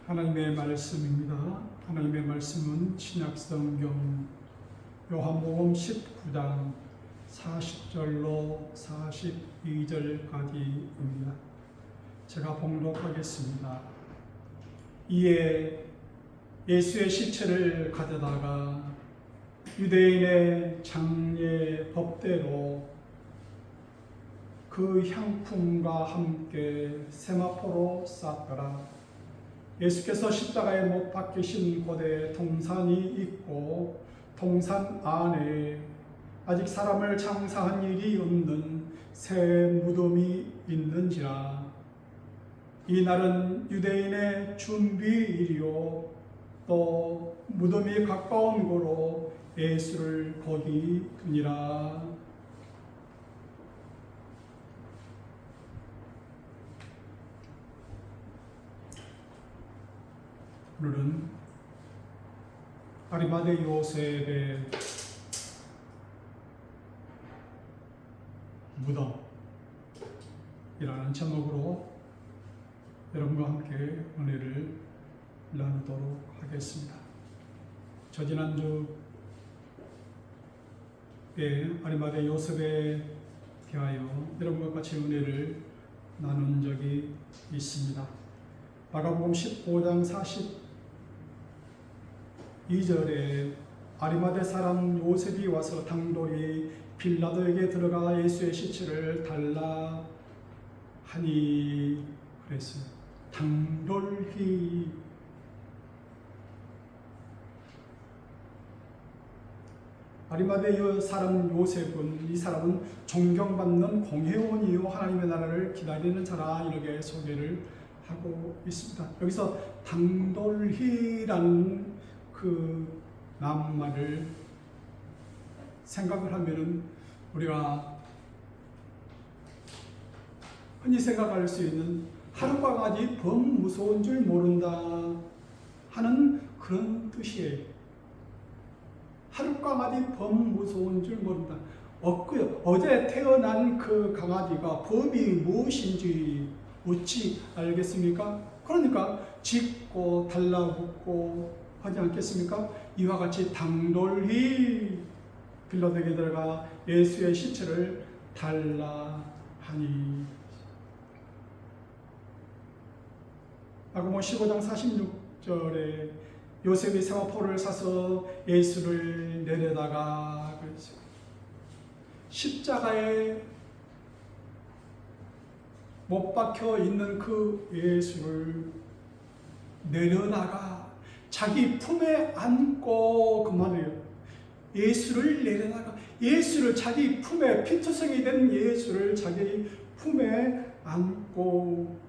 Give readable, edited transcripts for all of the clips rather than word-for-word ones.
하나님의 말씀입니다. 하나님의 말씀은 신약성경 요한복음 19장 40절로 42절까지입니다. 제가 봉독하겠습니다. 이에 예수의 시체를 가져다가 유대인의 장례 법대로 그 향품과 함께 세마포로 쌌더라. 예수께서 십자가에 못 박히신 곳에 동산이 있고 동산 안에 아직 사람을 장사한 일이 없는 새 무덤이 있는지라. 이 날은 유대인의 준비일이요 또 무덤이 가까운 고로 예수를 거기 두니라. 오늘은 아리마대 요셉의 무덤이라는 제목으로 여러분과 함께 은혜를 나누도록 하겠습니다. 저 지난주에 아리마대 요셉에 대하여 여러분과 같이 은혜를 나눈 적이 있습니다. 마가복음 15장 42절에 아리마대 사람 요셉이 와서 당돌이 빌라도에게 들어가 예수의 시체를 달라 하니 그랬어요. 당돌히. 아리마대 사람 요셉은, 이 사람은 존경받는 공회원이요 하나님의 나라를 기다리는 자라, 이렇게 소개를 하고 있습니다. 여기서 당돌히라는 그 낱말을 생각을 하면은 우리가 흔히 생각할 수 있는 하룻밤 아직 범 무서운 줄 모른다 하는 그런 뜻이에요. 하룻강아지 범 무서운 줄 모른다. 어제 태어난 그 강아지가 범이 무엇인지 어찌 알겠습니까? 그러니까 짖고 달라붙고 하지 않겠습니까? 이와 같이 당돌히 빌라도에게 들어가 예수의 시체를 달라 하니. 마가복음 15장 46절에 요셉이 세마포를 사서 예수를 내려다가 그랬어요. 십자가에 못 박혀 있는 그 예수를 내려다가 자기 품에 안고, 그 말이에요. 예수를 내려다가 예수를 자기 품에, 피투성이 된 예수를 자기 품에 안고,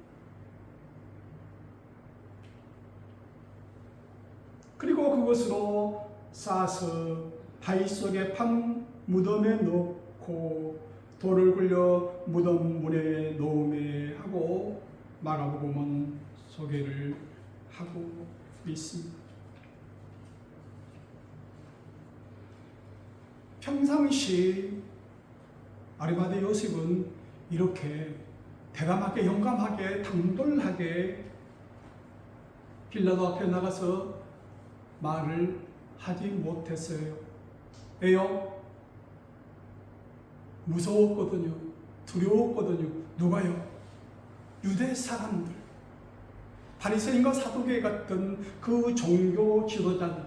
그리고 그것으로 싸서 바위 속에 판 무덤에 넣고 돌을 굴려 무덤 문에 놓음에 하고 마가복음은 소개를 하고 있습니다. 평상시 아리마대 요셉은 이렇게 대담하게, 용감하게, 당돌하게 빌라도 앞에 나가서 말을 하지 못했어요. 왜요? 무서웠거든요. 두려웠거든요. 누가요? 유대 사람들, 바리새인과 사두개 같은 그 종교 지도자들,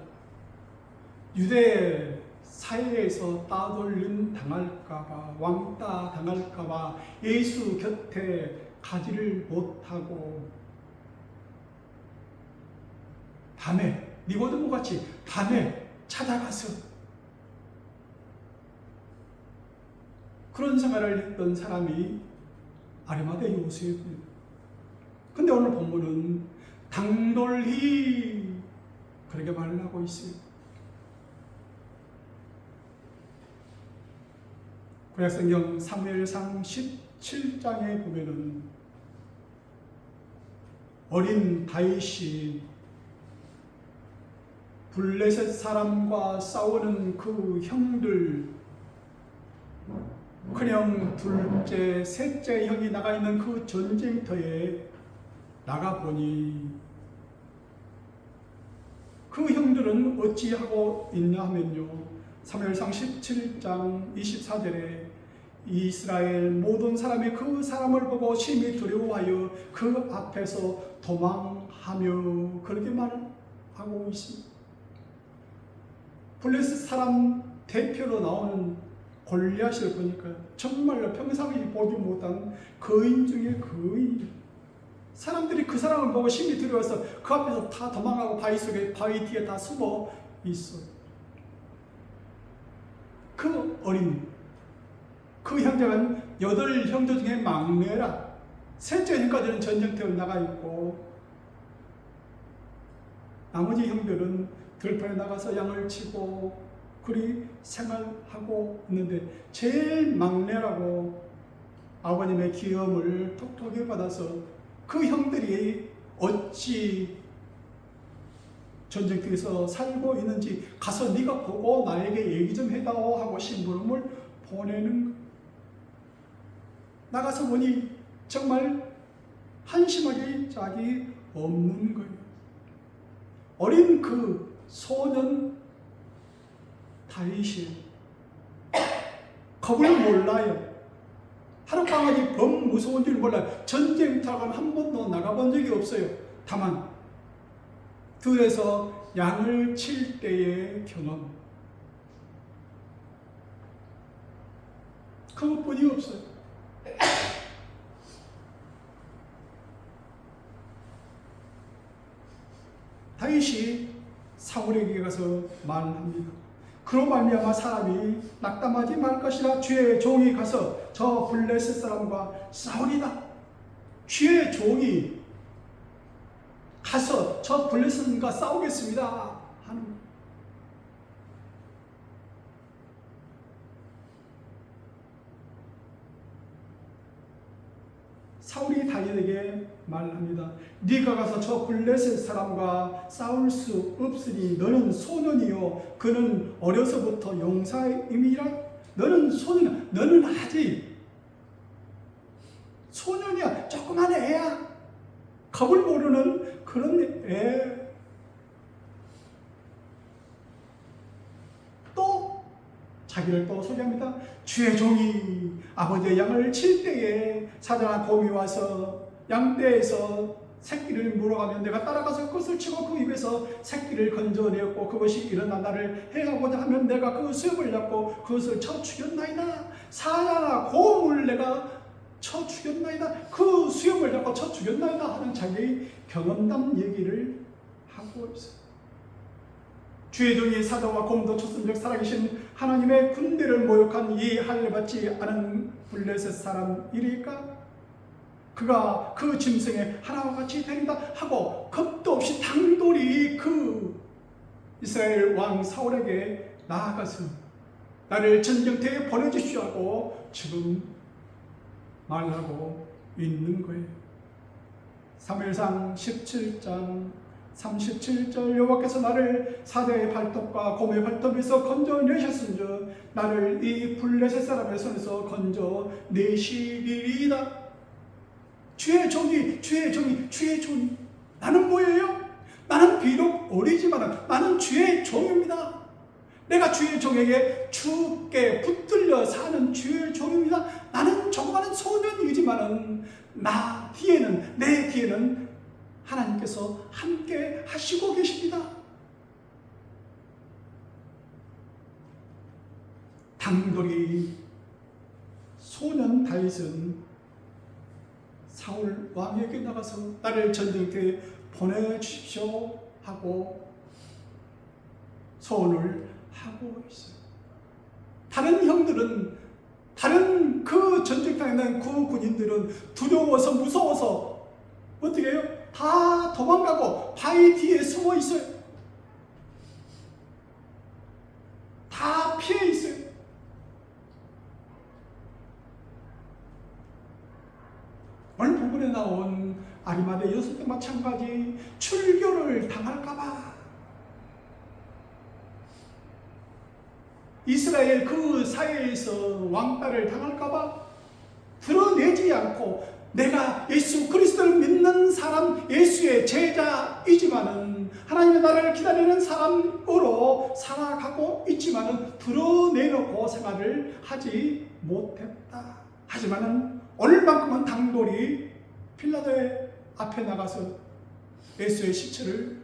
유대 사회에서 따돌림 당할까봐, 왕따 당할까봐 예수 곁에 가지를 못하고 밤에 니고데모 같이 밤에 찾아가서 그런 생활을 했던 사람이 아리마대 요셉입니다. 근데 오늘 본문은 당돌히 그렇게 말을 하고 있어요. 구약성경 사무엘상 17장에 보면은 어린 다윗이 블레셋 사람과 싸우는 그 형들, 큰형, 둘째, 셋째 형이 나가 있는 그 전쟁터에 나가보니 그 형들은 어찌하고 있냐 하면요, 사무엘상 17장 24절에 이스라엘 모든 사람이 그 사람을 보고 심히 두려워하여 그 앞에서 도망하며 그렇게 말하고 있습니다. 블레셋 사람 대표로 나오는 골리앗을 보니까 정말로 평상시 보지 못한 거인 중에 거인. 사람들이 그 사람을 보고 심히 두려워서 그 앞에서 다 도망가고 바위 뒤에 다 숨어 있어요. 그 어린 그 형제는 8형제 중에 막내라. 셋째 형까지는 전쟁터에 나가 있고 나머지 형들은 들판에 나가서 양을 치고 그리 생활하고 있는데 제일 막내라고 아버님의 기염을 톡톡히 받아서 그 형들이 어찌 전쟁터에서 살고 있는지 가서 네가 보고 나에게 얘기 좀 해다오 하고 심부름을 보내는 거예요. 나가서 보니 정말 한심하게 짝이 없는 거예요. 어린 그 소년 다윗이 겁을 몰라요. 하룻밤까지 범 무서운 줄 몰라요. 전쟁터를 한 번도 나가본 적이 없어요. 다만 들에서 양을 칠 때의 경험, 그것뿐이 없어요. 다윗이 사울에게 가서 말합니다. 그로 말미암아 사람이 낙담하지 말 것이라 주의 종이 가서 저 블레셋 사람과 싸우리다. 주의 종이 가서 저 블레셋과 싸우겠습니다 하는 거예요. 사울이 다윗에게 말합니다. 네가 가서 저 블레셋 사람과 싸울 수 없으니 너는 소년이요 그는 어려서부터 용사임이라. 너는 소년이야. 너는 아직 소년이야. 조그만 애야. 겁을 모르는 그런 애. 또 자기를 또 소개합니다. 주의 종이 아버지의 양을 칠 때에 사자나 곰이 와서 양떼에서 새끼를 물어가면 내가 따라가서 그것을 치고 그 입에서 새끼를 건져내었고 그것이 일어나 나를 해하고자 하면 내가 그 수염을 잡고 그것을 쳐 죽였나이다. 사자나 곰을 내가 쳐 죽였나이다. 그 수염을 잡고 쳐 죽였나이다 하는 자기의 경험담 얘기를 하고 있어요. 주의 종이 사자와 곰도 쳤은즉 살아계신 하나님의 군대를 모욕한 이 할례 받지 않은 블레셋 사람이리까? 그가 그 짐승의 하나와 같이 되리다 하고 겁도 없이 당돌이 그 이스라엘 왕 사울에게 나아가서 나를 전쟁터에 보내주시오 하고 지금 말하고 있는 거예요. 사무엘상 17장 37절 여호와께서 나를 사자의 발톱과 곰의 발톱에서 건져내셨은즉 나를 이 블레셋 사람의 손에서 건져내시리이다. 주의 종이 나는 뭐예요? 나는 비록 어리지만 나는 주의 종입니다. 내가 주의 종에게 죽게 붙들려 사는 주의 종입니다. 나는 조그마한 소년이지만 내 뒤에는 하나님께서 함께 하시고 계십니다. 당돌이 소년 다윗은 사울 왕에게 나가서 나를 전쟁터에 보내주십시오 하고 소원을 하고 있어요. 다른 형들은, 다른 그 전쟁터에 있는 그 군인들은 두려워서 무서워서 어떻게 해요? 다 도망가고 바위 뒤에 숨어 있어요. 다 피해 있어요. 오늘 본문에 나온 아리마대 여섯도 마찬가지 출교를 당할까봐 이스라엘 그 사회에서 왕따를 당할까봐 드러내지 않고 내가 예수 그리스도를 믿는 사람, 예수의 제자이지만 있지만은, 하나님의 나라를 기다리는 사람으로 살아가고 있지만은 드러내놓고 생활을 하지 못했다. 하지만은 오늘만큼은 당돌이 빌라도의 앞에 나가서 예수의 시체를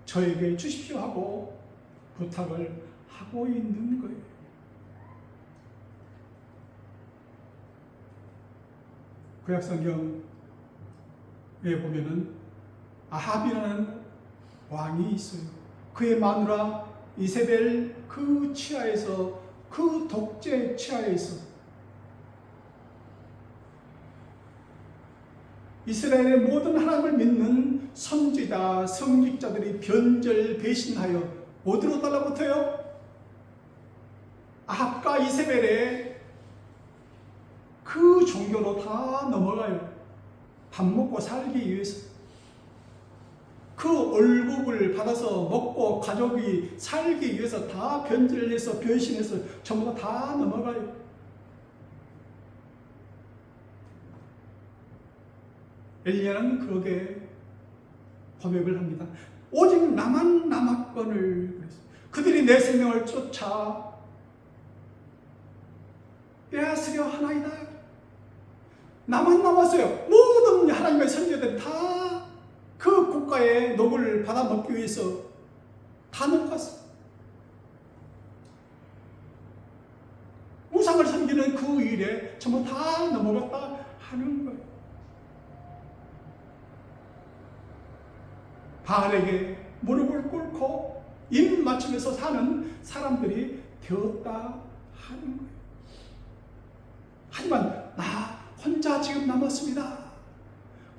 저에게 주십시오 하고 부탁을 하고 있는 거예요. 구약성경에 보면은 아합이라는 왕이 있어요. 그의 마누라 이세벨 그 치하에서, 그 독재 치하에서 이스라엘의 모든 하나님을 믿는 선지자, 성직자들이 변절, 배신하여 어디로 달라붙어요? 아합과 이세벨의 그 종교로 다 넘어가요. 밥 먹고 살기 위해서. 그 월급을 받아서 먹고 가족이 살기 위해서 다 변절해서 변신해서 전부 다 넘어가요. 엘리야는 그렇게 고백을 합니다. 오직 나만 남았거늘. 그들이 내 생명을 쫓아 빼앗으려 하나이다. 나만 남았어요. 모든 하나님의 선지자들이 다 그 국가의 녹을 받아먹기 위해서 다 넘어갔어. 우상을 섬기는 그 일에 전부 다 넘어갔다 하는 거예요. 바알에게 무릎을 꿇고 입 맞추면서 사는 사람들이 되었다 하는 거예요. 하지만 나 혼자 지금 남았습니다.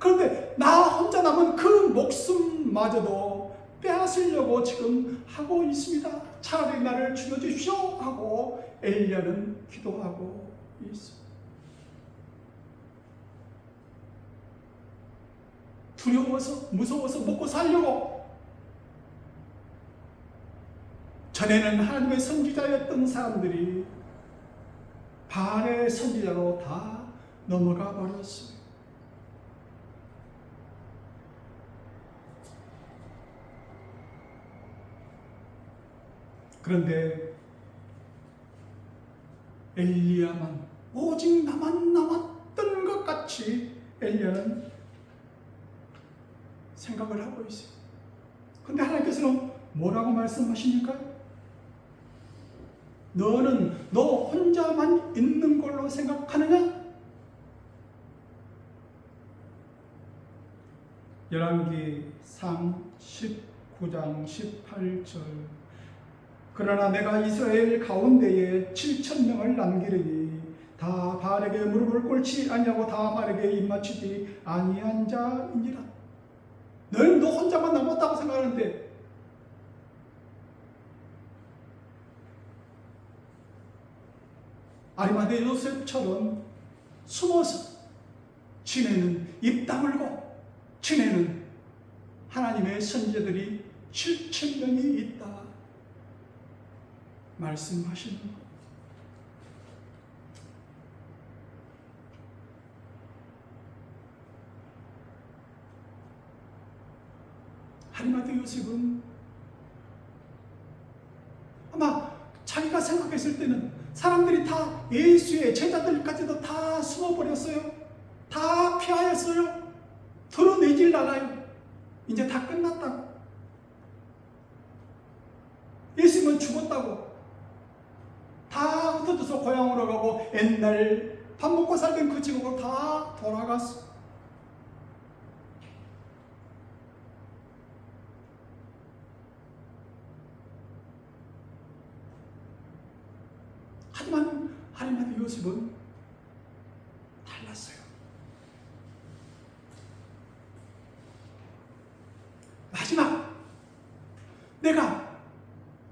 그런데 나 혼자 남은 그 목숨마저도 빼앗으려고 지금 하고 있습니다. 차라리 나를 죽여주십시오 하고 엘리야는 기도하고 있습니다. 두려워서, 무서워서 먹고 살려고. 전에는 하나님의 선지자였던 사람들이 바알의 선지자로 다 넘어가 버렸어요. 그런데 엘리야만, 오직 나만 남았던 것 같이 엘리야는 생각을 하고 있어요. 그런데 하나님께서는 뭐라고 말씀하십니까? 너는 너 혼자만 있는 걸로 생각하느냐? 열왕기상 19장 18절. 그러나 내가 이스라엘 가운데에 7,000명을 남기리니 다 바알에게 무릎을 꿇지 아니하고 다 바알에게 입맞추지 아니한 자이니라. 너는 너 혼자만 남았다고 생각하는데 아리마대 요셉처럼 숨어서 지내는, 입 다물고 지내는 하나님의 선지자들이 7,000명이 있다 말씀하시는 것. 아리마대 요셉은 아마 자기가 생각했을 때는 사람들이 다 예수의 제자들까지도 다 숨어버렸어요. 다 피하였어요. 드러내질 않아요. 이제 다 끝났다고. 예수님은 죽었다고. 다 흩어져서 고향으로 가고 옛날 밥 먹고 살던 그 지역으로 다 돌아갔어. 하지만 아리마대 요셉은 달랐어요. 마지막 내가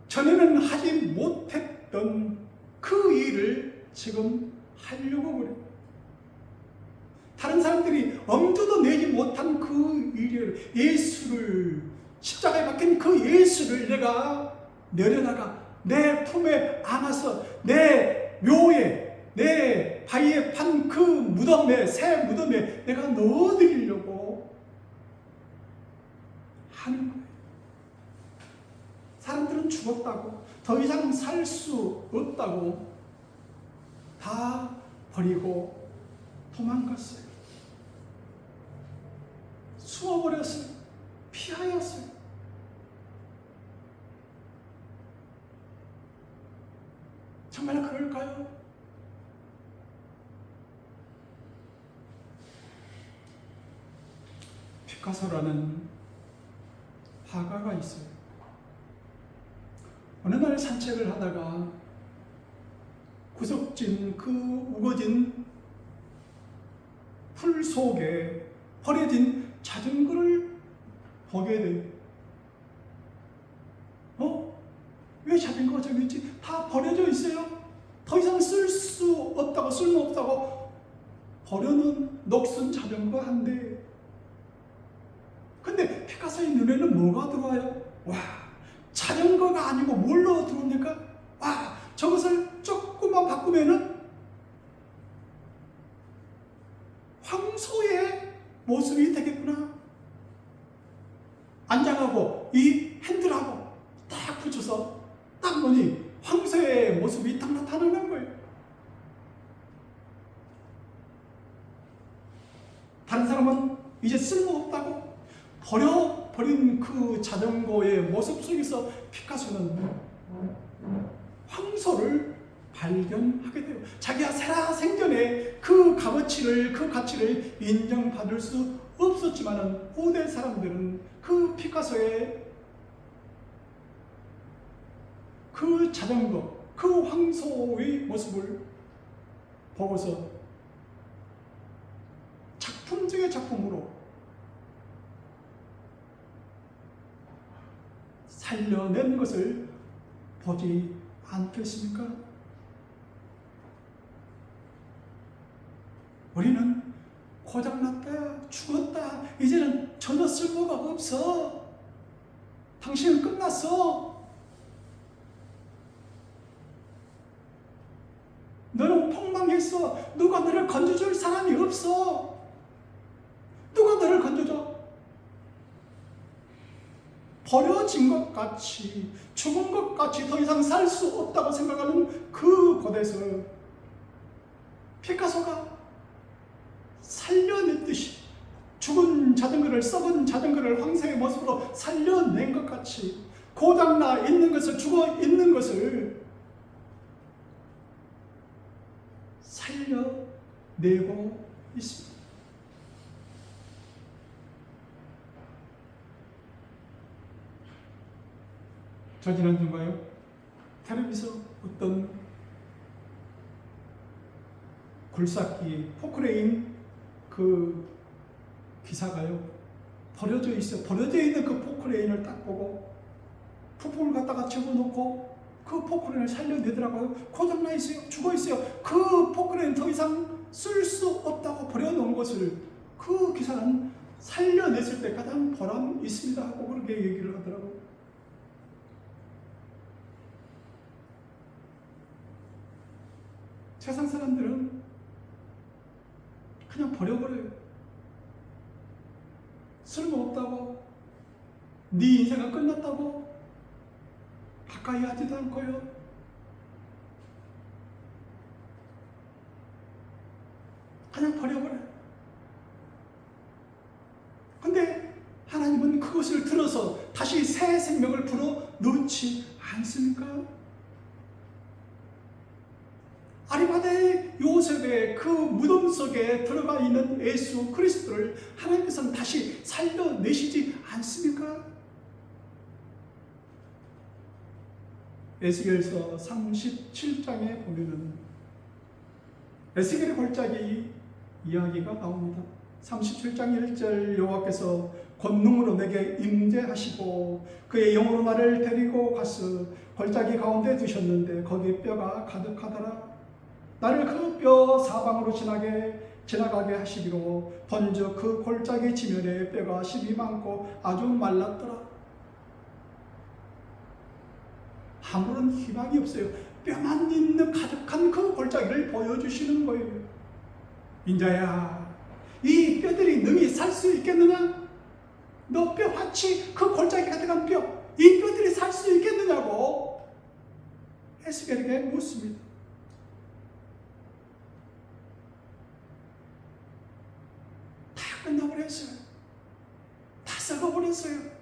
전에는 하지 못했던 그 일을 지금 하려고 그래. 다른 사람들이 엄두도 내지 못한 그 일을, 예수를, 십자가에 박힌 그 예수를 내가 내려다가 내 품에 안아서 내 묘에, 내 바위에 판 그 무덤에, 새 무덤에 내가 넣어드리려고 하는 거예요. 사람들은 죽었다고, 더 이상 살 수 없다고 다 버리고 도망갔어요. 숨어버렸어요. 피하였어요. 정말 그럴까요? 피카소라는 화가가 있어요. 어느 날 산책을 하다가 구석진 그 우거진 풀 속에 버려진 자전거를 보게 돼요. 왜 자전거가 저기 있지? 다 버려져 있어요. 더 이상 쓸 수 없다고, 쓸모없다고 버려놓은 녹슨 자전거 한 대. 근데 피카소의 눈에는 뭐가 들어와요? 와, 자전거가 아니고 뭘로 들어옵니까? 와, 저것을 조금만 바꾸면은 황소의 모습이 되겠구나. 안장하고 이 핸들하고 딱 붙여서 딱 보니 황소의 모습이 딱 나타나는 거예요. 다른 사람은 이제 쓸모없다고 버려버린 그 자전거의 모습 속에서 피카소는 황소를 발견하게 돼요. 자기가 살아생전에 그 가치를 인정받을 수 없었지만은 후대 사람들은 그 피카소의 그 자전거, 그 황소의 모습을 보고서 작품 중의 작품으로 살려낸 것을 보지 않겠습니까? 우리는 고장났다, 죽었다, 이제는 전혀 쓸모가 없어, 당신은 끝났어, 너는 폭망했어, 누가 너를 건져줄 사람이 없어, 누가 너를 건져줘? 버려진 것 같이, 죽은 것 같이 더 이상 살 수 없다고 생각하는 그 곳에서 피카소가 살려냈듯이 죽은 자전거를, 썩은 자전거를 황새의 모습으로 살려낸 것 같이 고장나 있는 것을, 죽어 있는 것을 살려내고 있습니다. 저 지난주인가요? 텔레비에서 어떤 굴삭기, 포크레인 그 기사가요, 버려져 있어요. 버려져 있는 그 포크레인을 딱 보고 부품을 갖다가 집어넣고 그 포크레인을 살려내더라고요. 고장나 있어요. 죽어 있어요. 그 포크레인 더 이상 쓸 수 없다고 버려놓은 것을 그 기사는 살려냈을 때 가장 보람 있습니다 하고 그렇게 얘기를 하더라고요. 세상 사람들은 그냥 버려버려요. 쓸모없다고, 네 인생은 끝났다고 가까이 하지도 않고요. 그냥 버려버려요. 근데 하나님은 그것을 들어서 다시 새 생명을 불어넣지 않습니까? 아리마다의 요셉의 그 무덤 속에 들어가 있는 예수 그리스도를 하나님께서는 다시 살려내시지 않습니까? 에스겔서 37장에 보면은 에스겔의 골짜기 이야기가 나옵니다. 37장 1절, 여호와께서 권능으로 내게 임재하시고 그의 영으로 나를 데리고 가서 골짜기 가운데 두셨는데 거기 뼈가 가득하더라. 나를 그 뼈 사방으로 지나가게 하시기로 번져 그 골짜기 지면에 뼈가 심이 많고 아주 말랐더라. 아무런 희망이 없어요. 뼈만 있는 가득한 그 골짜기를 보여주시는 거예요. 인자야, 이 뼈들이 능히 살 수 있겠느냐? 너 뼈같이 그 골짜기가 들어간 뼈, 이 뼈들이 살 수 있겠느냐고 에스겔에게 묻습니다. 다 끝나버렸어요. 다 썩어버렸어요.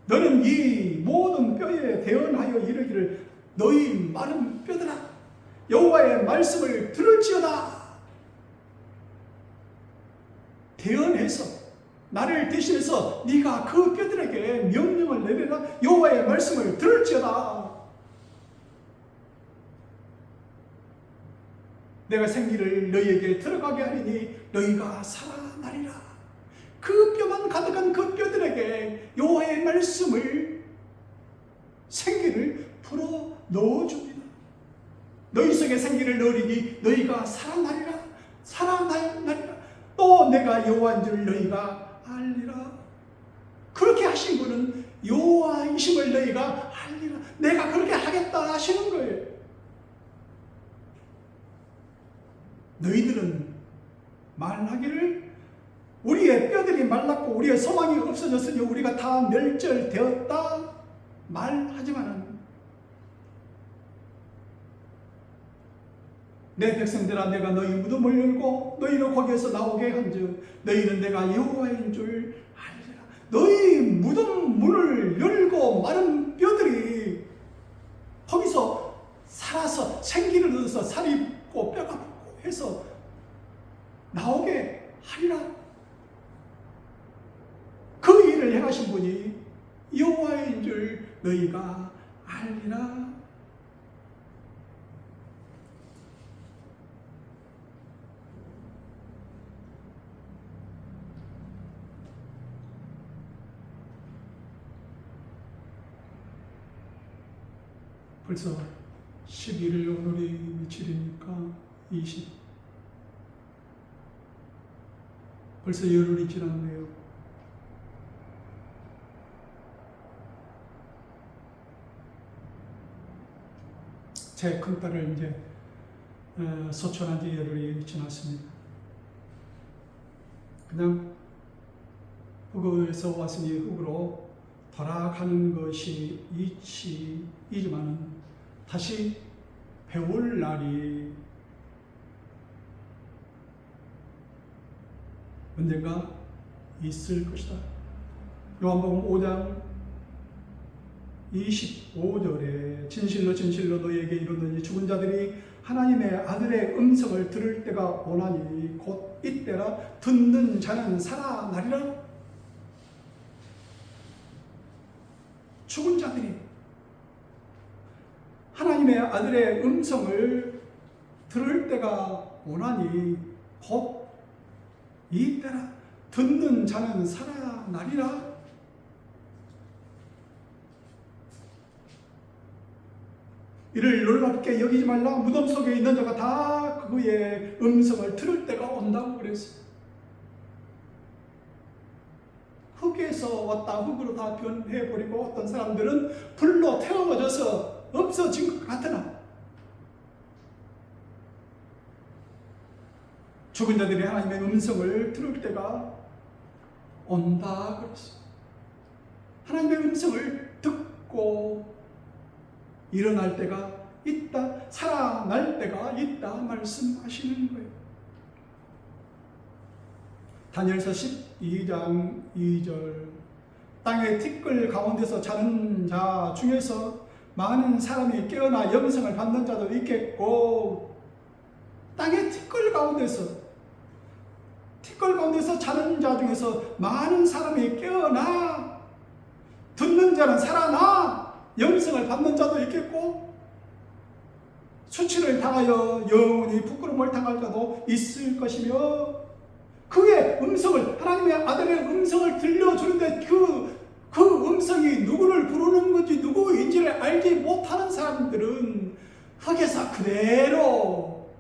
너는 이 모든 뼈에 대언하여 이르기를 너희 마른 뼈들아 여호와의 말씀을 들을지어다. 대언해서 나를 대신해서 네가 그 뼈들에게 명령을 내려라. 여호와의 말씀을 들을지어다. 내가 생기를 너희에게 들어가게 하리니 너희가 살아나리라. 그 뼈만 가득한 그 뼈들에게 여호와의 말씀을 생기를 불어 넣어줍니다. 너희 속에 생기를 넣으리니 너희가 살아나리라. 살아나리라. 또 내가 여호와인 줄 너희가 알리라. 그렇게 하신 분은 여호와이심을 너희가 알리라. 내가 그렇게 하겠다 하시는 거예요. 너희들은 말하기를 우리의 뼈들이 말랐고 우리의 소망이 없어졌으니 우리가 다 멸절되었다 말하지만은 내 백성들아 내가 너희 무덤을 열고 너희를 거기에서 나오게 한즉 너희는 내가 여호와인 줄 알리라. 너희 무덤 문을 열고 마른 뼈들이 거기서 살아서 생기를 얻어서 살이 붙고 뼈가 붙고 해서 나오게 하리라. 그 일을 행하신 분이 여호와인 줄 너희가 알리라. 벌써 11일 오늘이 며칠이니까 20. 벌써 열흘이 지났네요. 제 큰딸을 이제 소천한 지 열흘이 지났습니다. 그냥 흑으에서 왔으니 흑으로 돌아가는 것이 이치이지만 다시 배울 날이 언젠가 있을 것이다. 요한복음 5장 25절에 진실로 진실로 너희에게 이르노니 죽은 자들이 하나님의 아들의 음성을 들을 때가 오나니 곧 이때라. 듣는 자는 살아나리라. 죽은 자들이 하나님의 아들의 음성을 들을 때가 오나니 곧 이때라. 듣는 자는 살아나리라. 이를 놀랍게 여기지 말라. 무덤 속에 있는 자가 다 그의 음성을 들을 때가 온다고 그랬어요. 흙에서 왔다 흙으로 다 변해버리고 어떤 사람들은 불로 태워져서 없어진 것 같으나 죽은 자들이 하나님의 음성을 들을 때가 온다 그랬어요. 하나님의 음성을 듣고 일어날 때가 있다, 살아날 때가 있다 말씀하시는 거예요. 다니엘서 12장 2절 땅의 티끌 가운데서 자는 자 중에서 많은 사람이 깨어나 영생을 받는 자도 있겠고, 땅의 티끌 가운데서 자는 자 중에서 많은 사람이 깨어나 듣는 자는 살아나 영생을 받는 자도 있겠고, 수치를 당하여 영원히 부끄러움을 당할 자도 있을 것이며, 그의 음성을, 하나님의 아들의 음성을 들려주는데 그 음성이 누구를 부르는 건지 누구인지를 알지 못하는 사람들은 흙에서 그대로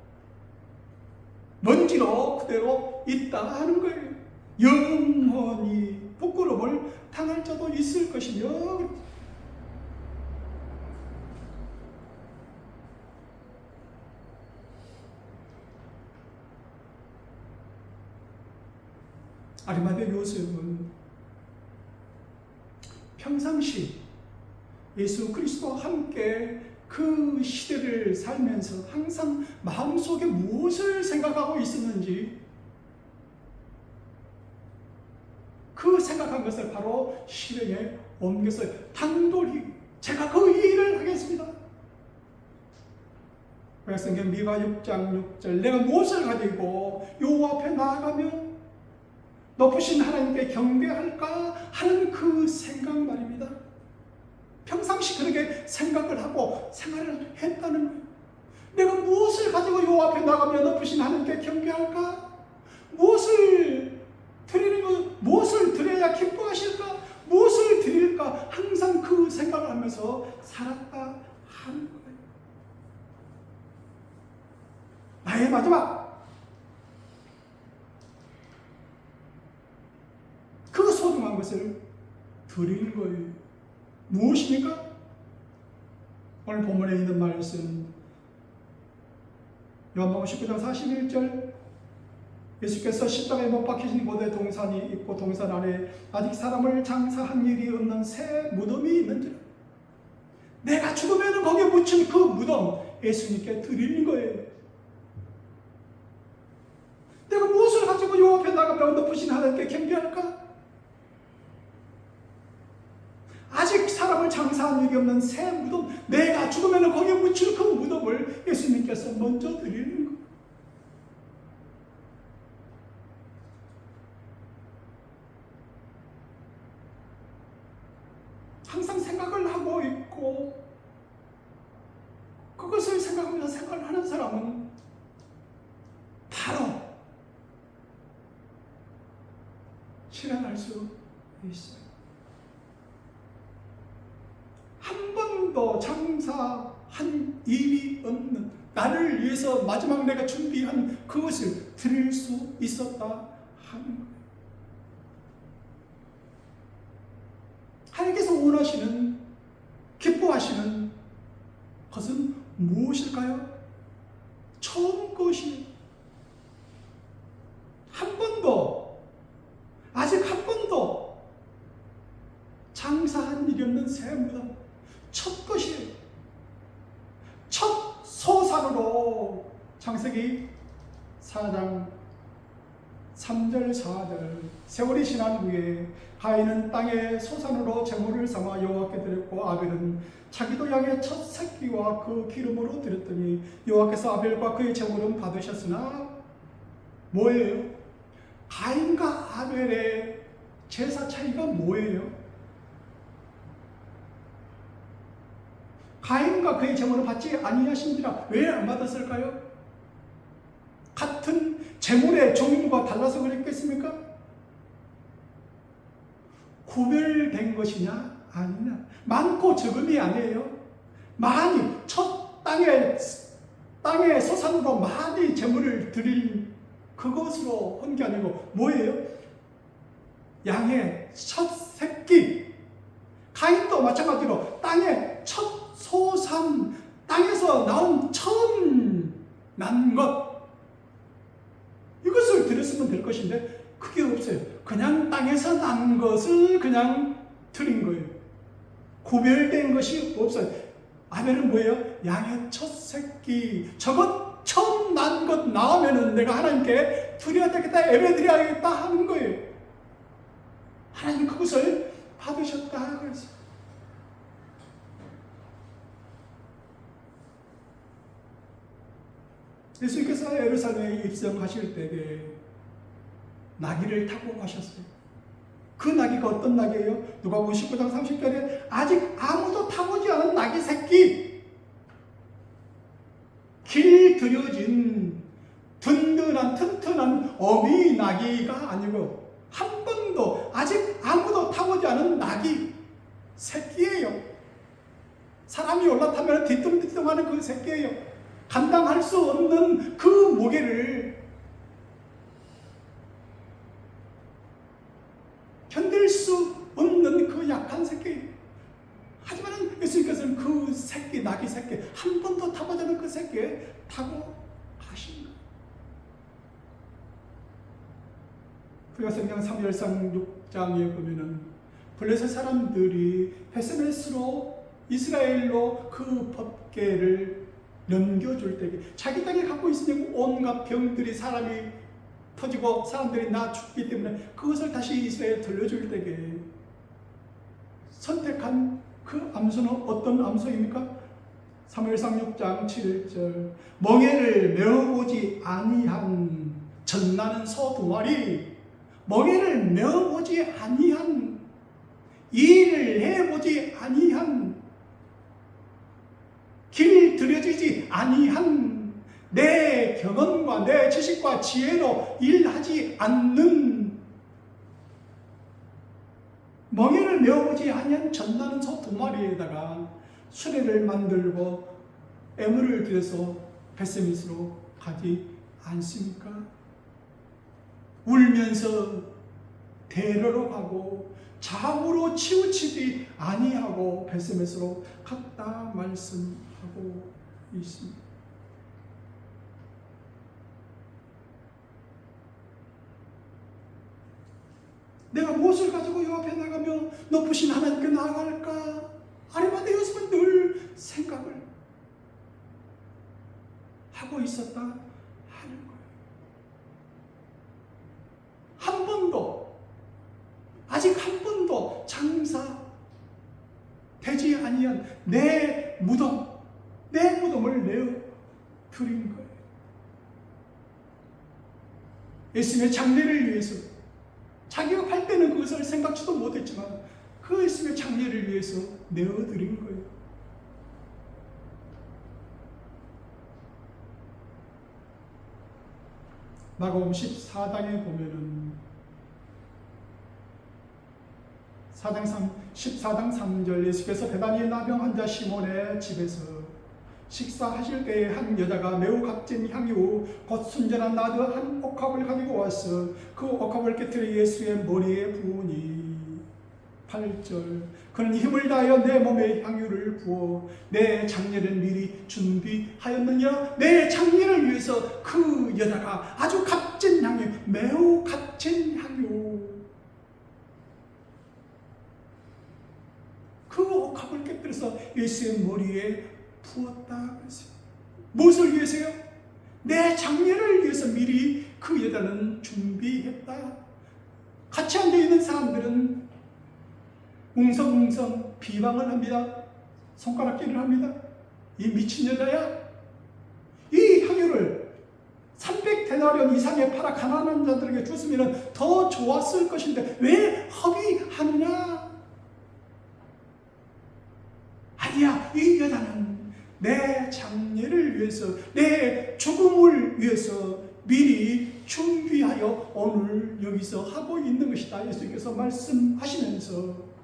먼지로 그대로 있다 하는 거예요. 영원히 부끄러움을 당할 자도 있을 것이며, 아리마대 요셉은 평상시 예수 그리스도와 함께 그 시대를 살면서 항상 마음속에 무엇을 생각하고 있었는지 그 생각한 것을 바로 실행에 옮겼어요. 당돌히 제가 그 일을 하겠습니다. 성경 미가 6장 6절 내가 무엇을 가지고 여호와 앞에 나아가며 높으신 하나님께 경배할까 하는 그 생각 말입니다. 평상시 그렇게 생각을 하고 생활을 했다는 거예요. 내가 무엇을 가지고 여호와 앞에 나가며 높으신 하나님께 경배할까? 무엇을 드려야 기뻐하실까? 무엇을 드릴까? 항상 그 생각을 하면서 살았다 하는 거예요. 나의 마지막 그 소중한 것을 드리는 거예요. 무엇입니까? 오늘 본문에 있는 말씀 요한복음 19장 41절 예수께서 십자가에 못 박히신 곳에 동산이 있고 동산 안에 아직 사람을 장사한 일이 없는 새 무덤이 있는지라 내가 죽으면 거기에 묻힌 그 무덤 예수님께 드리는 거예요. 내가 무엇을 가지고 요 앞에 나가며 높으신 하나님께 경배할까? 아직 사람을 장사한 일이 없는 새 무덤, 내가 죽으면 거기에 묻힐 그 무덤을 예수님께서 먼저 드리는 것. 항상 생각을 하고 있고 그것을 생각하면서 생각을 하는 사람은 바로 실현할 수 있어요. 한 번도 장사한 일이 없는 나를 위해서 마지막 내가 준비한 그것을 드릴 수 있었다 하는 거예요. 하나님께서 원하시는 기뻐하시는 것은 무엇일까요? 처음 것이에요. 한 번도 아직 한 번도 장사한 일이 없는 새 무덤 첫 것이에요. 첫 소산으로 창세기 4장 3절 4절 세월이 지난 후에 가인은 땅의 소산으로 제물을 삼아 여호와께 드렸고 아벨은 자기도 양의 첫 새끼와 그 기름으로 드렸더니 여호와께서 아벨과 그의 제물은 받으셨으나 뭐예요? 가인과 아벨의 제사 차이가 뭐예요? 가인과 그의 제물을 받지 아니하신지라 왜 안 받았을까요? 같은 제물의 종류가 달라서 그랬겠습니까? 구별된 것이냐 아니냐 많고 적음이 아니에요. 많이 첫 땅의 소산으로 많이 제물을 드린 그것으로 한 게 아니고 뭐예요? 양의 첫 새끼. 가인도 마찬가지로 땅의 첫 소산, 땅에서 나온 처음 난 것, 이것을 드렸으면 될 것인데 그게 없어요. 그냥 땅에서 난 것을 그냥 드린 거예요. 구별된 것이 없어요. 아벨은 뭐예요? 양의 첫 새끼. 저것 처음 난 것 나오면은 내가 하나님께 드려야 되겠다, 예배 드려야겠다 하는 거예요. 하나님 그것을 받으셨다 그랬어요. 예수님께서 예루살렘에 입성하실 때에 나귀를 타고 가셨어요. 그 나귀가 어떤 나귀예요? 누가복음 19장 30절에 아직 아무도 타보지 않은 나귀 새끼, 길들여진 든든한 튼튼한 어미 나귀가 아니고 한 번도 아직 아무도 타보지 않은 나귀 새끼예요. 사람이 올라타면 뒤뚱뒤뚱하는 그 새끼예요. 감당할 수 없는 그 무게를 견딜 수 없는 그 약한 새끼. 하지만 예수님께서는 그 새끼, 나귀 새끼, 한 번도 타보지 않은 그 새끼에 타고 가신 거예요. 구약성경 사무엘상 6장에 보면은 블레셋 사람들이 베스메스로 이스라엘로 그 법궤를 넘겨줄 때 자기 땅에 갖고 있으니 온갖 병들이 사람이 터지고 사람들이 나 죽기 때문에 그것을 다시 이스라엘에 돌려줄 때에 선택한 그 암소는 어떤 암소입니까? 사무엘상 6장 7절 멍에를 메어보지 아니한 전나는 소 2마리 멍에를 메어보지 아니한 일을 해보지 아니한 길 들여지지 아니한 내 경험과 내 지식과 지혜로 일하지 않는 멍에를 메어보지 아니한 전나는 소 2마리에다가 수레를 만들고 애물을 들여서 베스메스로 가지 않습니까? 울면서 대로로 가고 좌우로 치우치지 아니하고 베스메스로 갔다 말씀하고 있습니다. 내가 무엇을 가지고 요 앞에 나가며 높으신 하나님께 나아갈까? 아리마대 요셉은 늘 생각을 하고 있었다 하는 거예요. 한 번도 아직 한 번도 장사 되지 아니한 내 무덤을 내어 드린 거예요. 예수님의 장례를 위해서 자기가 팔 때는 그것을 생각지도 못했지만 그 예수님의 장례를 위해서 내어드린 거예요. 마가복음 14장에 보면은 14장 3절 예수께서 베다니의 나병 환자 시몬의 집에서 식사하실 때에 한 여자가 매우 값진 향유 곧 순전한 나드 한 옥합을 가지고 와서 그 옥합을 깨뜨려 예수의 머리에 부으니 8절 그는 힘을 다하여 내 몸에 향유를 부어 내 장례를 미리 준비하였느냐. 내 장례를 위해서 그 여자가 아주 값진 향유, 매우 값진 향유 그 옥합을 깨뜨려서 예수의 머리에 부었다 그랬어요. 무엇을 위해서요? 내 장례를 위해서 미리 그 여자는 준비했다. 같이 앉아있는 사람들은 웅성웅성 비방을 합니다. 손가락질을 합니다. 이 미친 여자야? 이 향유를 300데나리온 이상에 팔아 가난한 자들에게 줬으면 더 좋았을 것인데 왜 허비하느냐? 아니야, 이 여자는 내 장례를 위해서, 내 죽음을 위해서 미리 준비하여 오늘 여기서 하고 있는 것이다. 예수께서 말씀하시면서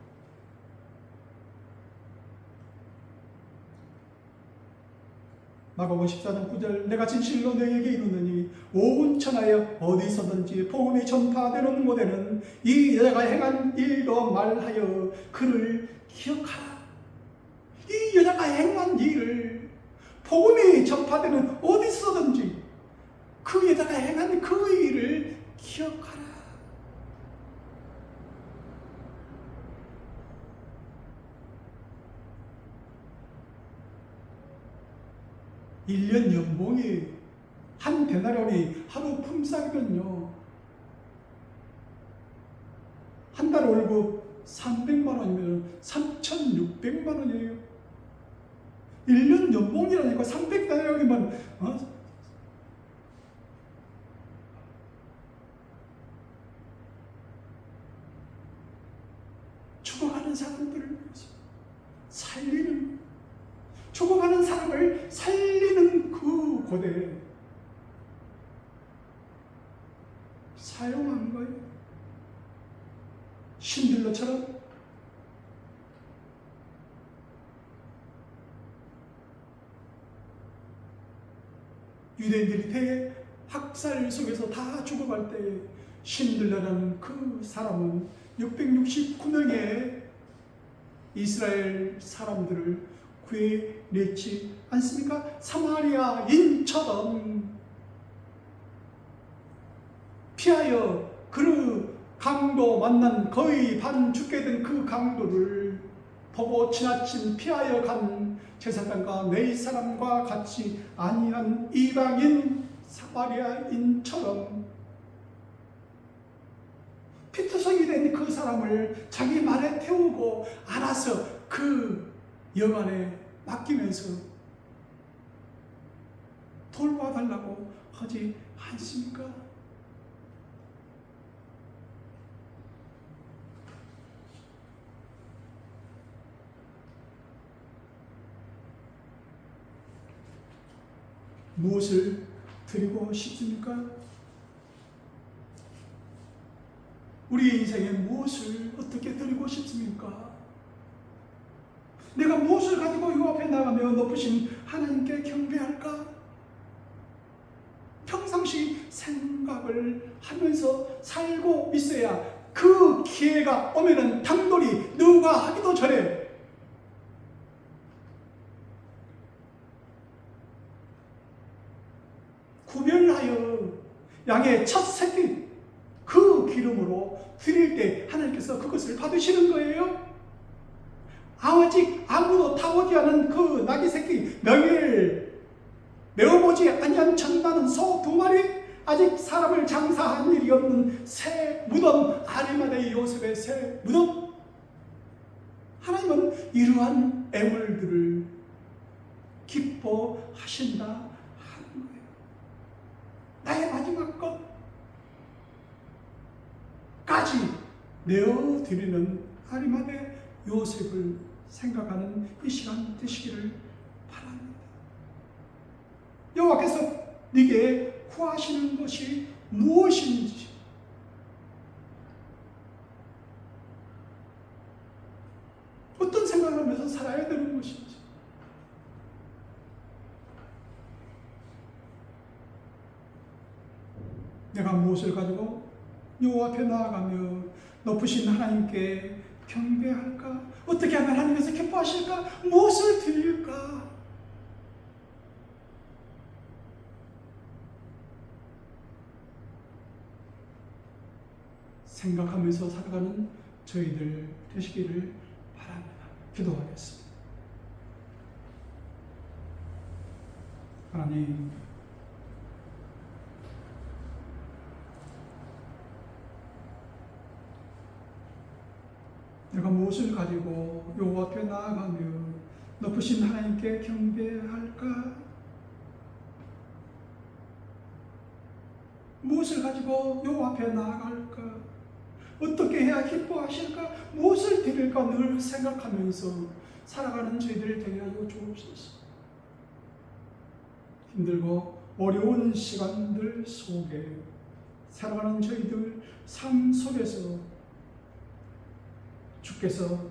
마가복음 14장 9절 내가 진실로 너희에게 이르노니 온 천하에 어디서든지 복음이 전파되는 곳에는 이 여자가 행한 일도 말하여 그를 기억하라. 이 여자가 행한 일을 복음이 전파되는 어디서든지 그 여자가 행한 그 일을 기억하라. 일 년 연봉이 한 데나리온이 하루 품삯이면요 한 달 월급 300만 원이면 3,600만 원이에요. 1년 연봉이라니까 300데나리온이면 죽어가는 사람들을 위해서 살리는, 죽어가는 사람을 살리는 그 고대에 사용한 거예요. 신들러처럼 유대인들이 대개 학살 속에서 다 죽어갈 때에 신들러라는 그 사람은 669명의 이스라엘 사람들을 구해냈지 않습니까? 사마리아인처럼 피하여 그 강도 만난 거의 반 죽게 된 그 강도를 보고 지나친 피하여 간 제사장과 네 사람과 같이 아니한 이방인 사마리아인처럼 피투성이 된 그 사람을 자기 말에 태우고 알아서 그 여관에 맡기면서 돌봐달라고 하지 않습니까? 무엇을 드리고 싶습니까? 우리 인생에 무엇을 어떻게 드리고 싶습니까? 내가 무엇을 가지고 이 앞에 나가며 높으신 하나님께 경배할까? 평상시 생각을 하면서 살고 있어야 그 기회가 오면은 단돌이 누가 하기도 전에 구별하여 양의 첫 새끼 그 기름으로 드릴 때 하나님께서 그것을 받으시는 거예요. 아직 아무도 타오지 않은 그 나귀 새끼 명예를 메어보지 아니한 천만은 소 2마리, 아직 사람을 장사한 일이 없는 새 무덤, 아리마다의 요셉의 새 무덤. 하나님은 이러한 애물들을 기뻐하신다 하는 거예요. 나의 마지막 것까지 내어드리는 아리마다의 요셉을 생각하는 이 시간 되시기를 바랍니다. 여호와께서 네게 구하시는 것이 무엇인지, 어떤 생각을 하면서 살아야 되는 것인지, 내가 무엇을 가지고 여호와 앞에 나아가며 높으신 하나님께 경배할까? 어떻게 하면 하나님께서 기뻐하실까? 무엇을 드릴까? 생각하면서 살아가는 저희들 되시기를 바랍니다. 기도하겠습니다. 하나님, 내가 무엇을 가지고 여호와 앞에 나아가며 높으신 하나님께 경배할까? 무엇을 가지고 여호와 앞에 나아갈까? 어떻게 해야 기뻐하실까? 무엇을 드릴까? 늘 생각하면서 살아가는 저희들 되게 하여 주옵소서. 힘들고 어려운 시간들 속에 살아가는 저희들 삶 속에서 주께서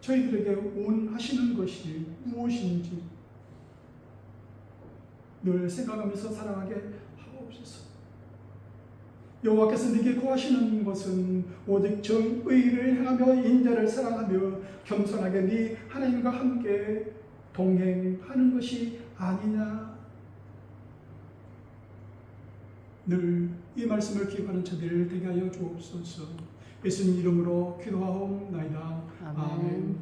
저희들에게 원하시는 것이 무엇인지 늘 생각하면서 살아가게 하옵소서. 여호와께서 네게 구하시는 것은 오직 정의를 행하며 인자를 사랑하며 겸손하게 네 하나님과 함께 동행하는 것이 아니냐. 늘 이 말씀을 기억하는 저들 되게 하여 주옵소서. 예수님 이름으로 기도하옵나이다. 아멘.